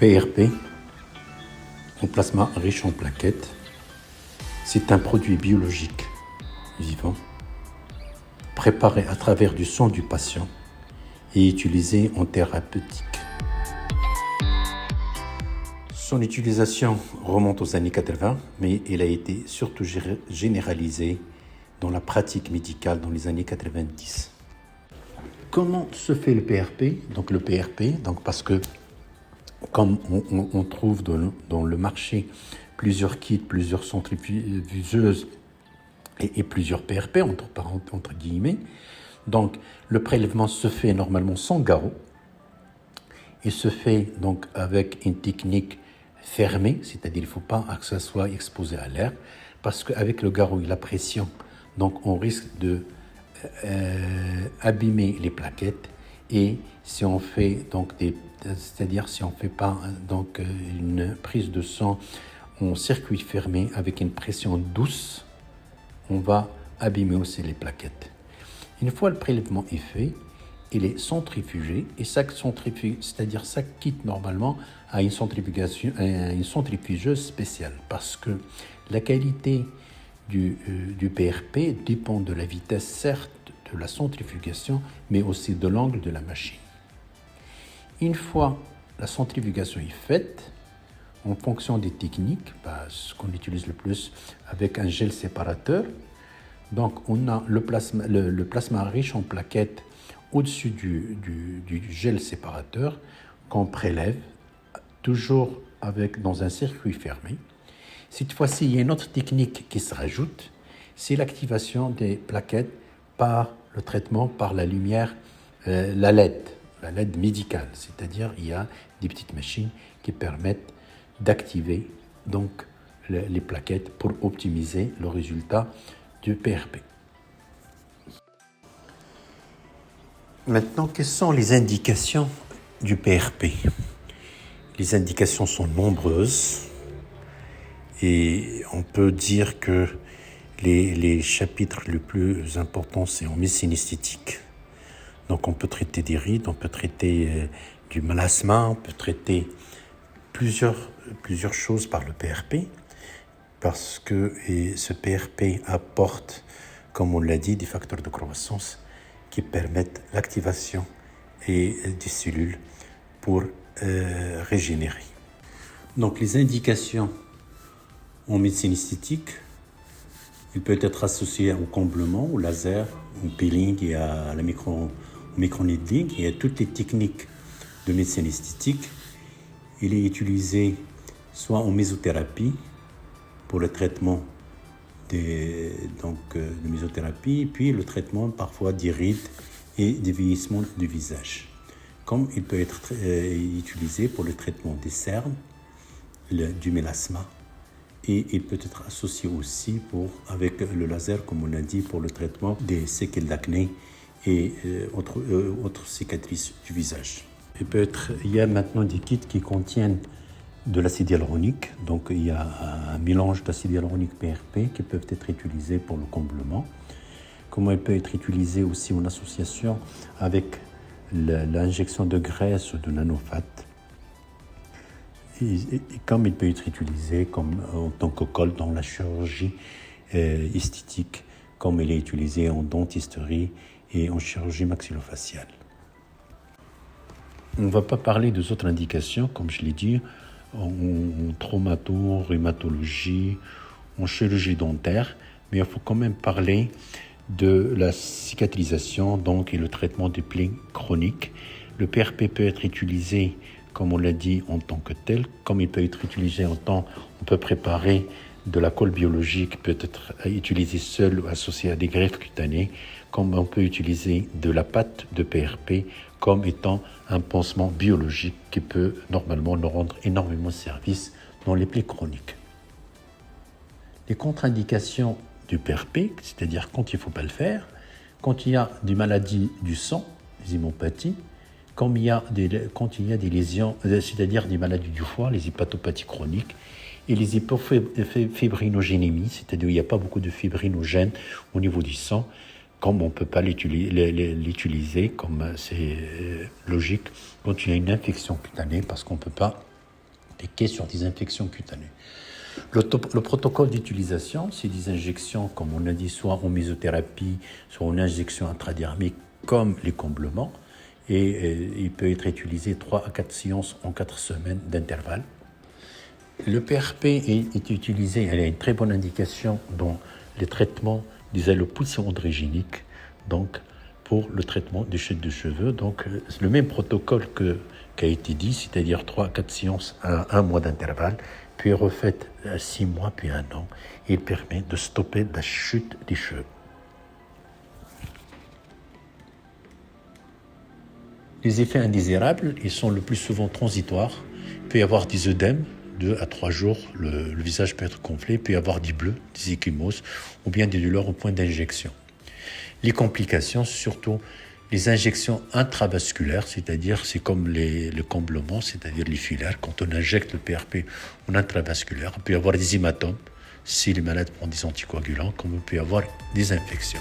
PRP, un plasma riche en plaquettes, c'est un produit biologique vivant, préparé à travers du sang du patient et utilisé en thérapeutique. Son utilisation remonte aux années 80, mais elle a été surtout généralisée dans la pratique médicale dans les années 90. Comment se fait le PRP ? Donc le PRP, parce que comme on trouve dans le marché plusieurs kits, plusieurs centrifugeuses et plusieurs PRP, entre guillemets, donc le prélèvement se fait normalement sans garrot et se fait donc avec une technique fermée, c'est-à-dire il ne faut pas que ça soit exposé à l'air, parce qu'avec le garrot et la pression, donc on risque de abîmer les plaquettes. Et si on fait c'est-à-dire si on fait pas une prise de sang en circuit fermé avec une pression douce, on va abîmer aussi les plaquettes. Une fois le prélèvement est fait, il est centrifugé et chaque kit normalement a une centrifugeuse spéciale parce que la qualité du PRP dépend de la vitesse, certes, de la centrifugation, mais aussi de l'angle de la machine. Une fois la centrifugation est faite, en fonction des techniques, ce qu'on utilise le plus avec un gel séparateur, donc on a le plasma riche en plaquettes au-dessus du gel séparateur qu'on prélève, toujours dans un circuit fermé. Cette fois-ci, il y a une autre technique qui se rajoute, c'est l'activation des plaquettes par le traitement par la lumière, la LED médicale, c'est-à-dire il y a des petites machines qui permettent d'activer donc les plaquettes pour optimiser le résultat du PRP. Maintenant, quelles sont les indications du PRP ? Les indications sont nombreuses et on peut dire que les chapitres les plus importants, c'est en médecine esthétique. Donc on peut traiter des rides, on peut traiter du mélasma, on peut traiter plusieurs choses par le PRP, parce que ce PRP apporte, comme on l'a dit, des facteurs de croissance qui permettent l'activation des cellules pour régénérer. Donc les indications en médecine esthétique, il peut être associé au comblement, au laser, au peeling et à la microneedling et à toutes les techniques de médecine esthétique. Il est utilisé soit en mésothérapie pour le traitement de mésothérapie, puis le traitement parfois des rides et des vieillissements du visage. Comme il peut être utilisé pour le traitement des cernes, du mélasma, et il peut être associé aussi avec le laser, comme on l'a dit, pour le traitement des séquelles d'acné et autres cicatrices du visage. Il y a maintenant des kits qui contiennent de l'acide hyaluronique. Donc il y a un mélange d'acide hyaluronique PRP qui peuvent être utilisés pour le comblement. Comment il peut être utilisé aussi en association avec l'injection de graisse ou de nanofate. Et comme il peut être utilisé en tant que colle dans la chirurgie esthétique, comme il est utilisé en dentisterie et en chirurgie maxillofaciale. On ne va pas parler des autres indications, comme je l'ai dit, en traumato, rhumatologie, en chirurgie dentaire, mais il faut quand même parler de la cicatrisation et le traitement des plaies chroniques. Le PRP peut être utilisé, comme on l'a dit, en tant que tel, comme il peut être utilisé on peut préparer de la colle biologique qui peut être utilisée seule ou associée à des greffes cutanées, comme on peut utiliser de la pâte de PRP comme étant un pansement biologique qui peut normalement nous rendre énormément service dans les plaies chroniques. Les contre-indications du PRP, c'est-à-dire quand il ne faut pas le faire, quand il y a des maladies du sang, des hémopathies, quand il y a des lésions, c'est-à-dire des maladies du foie, les hépatopathies chroniques, et les hypofibrinogénémies, c'est-à-dire où il n'y a pas beaucoup de fibrinogènes au niveau du sang, comme on ne peut pas l'utiliser, comme c'est logique, quand il y a une infection cutanée, parce qu'on ne peut pas appliqué sur des infections cutanées. Le protocole d'utilisation, c'est des injections, comme on a dit, soit en mésothérapie, soit en injection intradermique, comme les comblements. Et il peut être utilisé 3 à 4 séances en 4 semaines d'intervalle. Le PRP est utilisé, elle a une très bonne indication dans les traitements des alopécies androgéniques, donc pour le traitement des chutes de cheveux. Donc c'est le même protocole qui a été dit, c'est-à-dire 3 à 4 séances à 1 mois d'intervalle, puis refaite à 6 mois, puis 1 an. Il permet de stopper la chute des cheveux. Les effets indésirables, ils sont le plus souvent transitoires. Il peut y avoir des œdèmes, 2 à 3 jours, le visage peut être gonflé, il peut y avoir des bleus, des ecchymoses, ou bien des douleurs au point d'injection. Les complications, surtout les injections intravasculaires, c'est-à-dire c'est comme le comblement, c'est-à-dire les filaires. Quand on injecte le PRP en intravasculaire, il peut y avoir des hématomes si les malades prennent des anticoagulants, comme il peut y avoir des infections.